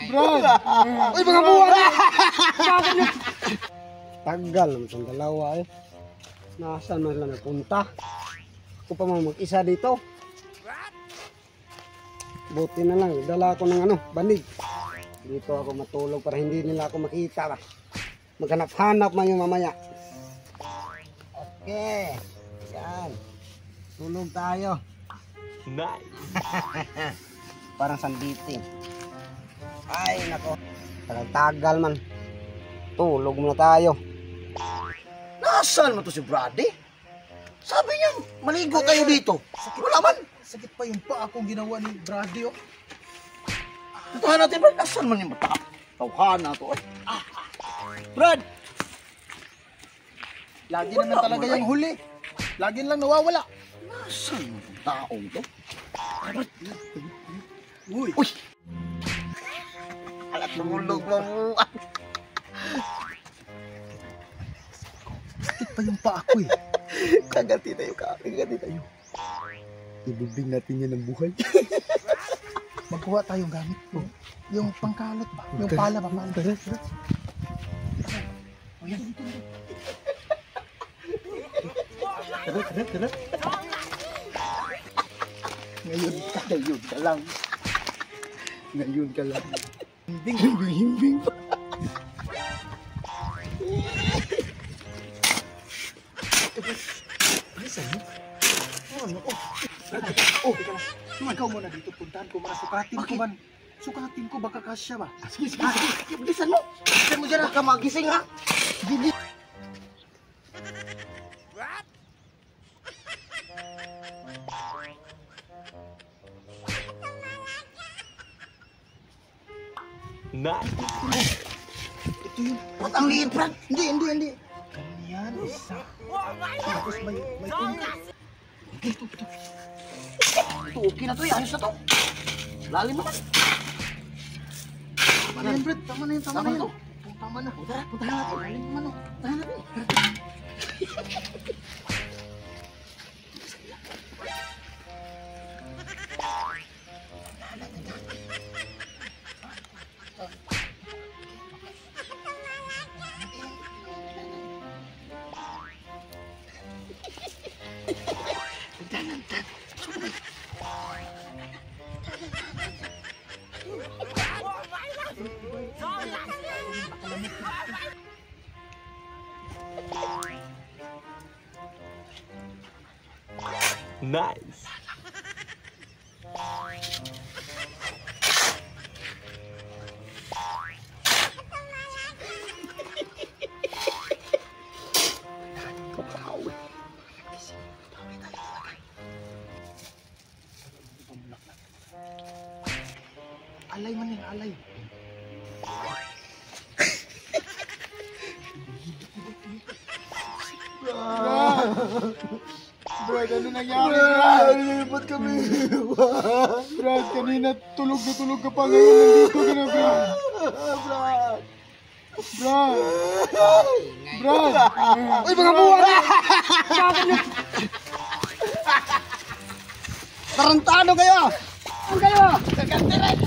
Brad! Uy, mga buwan! Tagal naman itong dalawa eh. Nasaan man lang napunta? Ako pa mag-isa dito. Buti na lang, dala ako ng banig. Dito ako matulog para hindi nila ako makita ba. Maghanap-hanap man yung mamaya. Okay. Yan. Tulog tayo. Nice! Parang sanditing. Ay, nako. Tagal man. Tulog muna tayo. Nasaan mo to si Brady? Sabi niya, maligo kayo dito. Wala man. Sakit pa yung paa kong ginawa ni Brady, oh. Puntahan natin, Brad. Nasaan man yung mata? Tawhan na to. Brad! Lagi naman talaga yung huli. Lagi lang nawawala. Nasaan yung taong to? Uy! Uy! Alat lumulog mo. Sakit pa yung paa ko, eh. Kagati tayo, kagati tayo. Ibubing natin yan ng buhay. Magkuha tayong gamit ko. Yung pangkalot ba? Yung pala ba? Tara. O yan. Tara. Ngayon ka lang. Ngayon ka lang. Himbing. Ay, sa'yo? Ikaw muna dito. Puntahan ko. Sukatin ko man. Sukatin ko. Baka kasya ba? Sige. Bilisan mo. Bilisan mo dyan. Baka magising ha. Bilis. Ito yun. Ba't ang liit, Brad? Hindi. Ganyan. Isa. Tapos may tungkol. Ito. Okay na to. Ayos na to. Lalim naman. Tama na yan, Brad. Tama na yan. Tama na. Tama na. Puntahan natin. Lalim naman, oh. Puntahan natin. Nice. Alay man yan, alay. Brad, ano nangyari, Brad? Ba't kami? Brad, kanina tulog ka pa ngayon. Nandito ka na, Brad. Brad! Uy, mga buwan! Tarantado kayo! Ano kayo? Kaganti rin!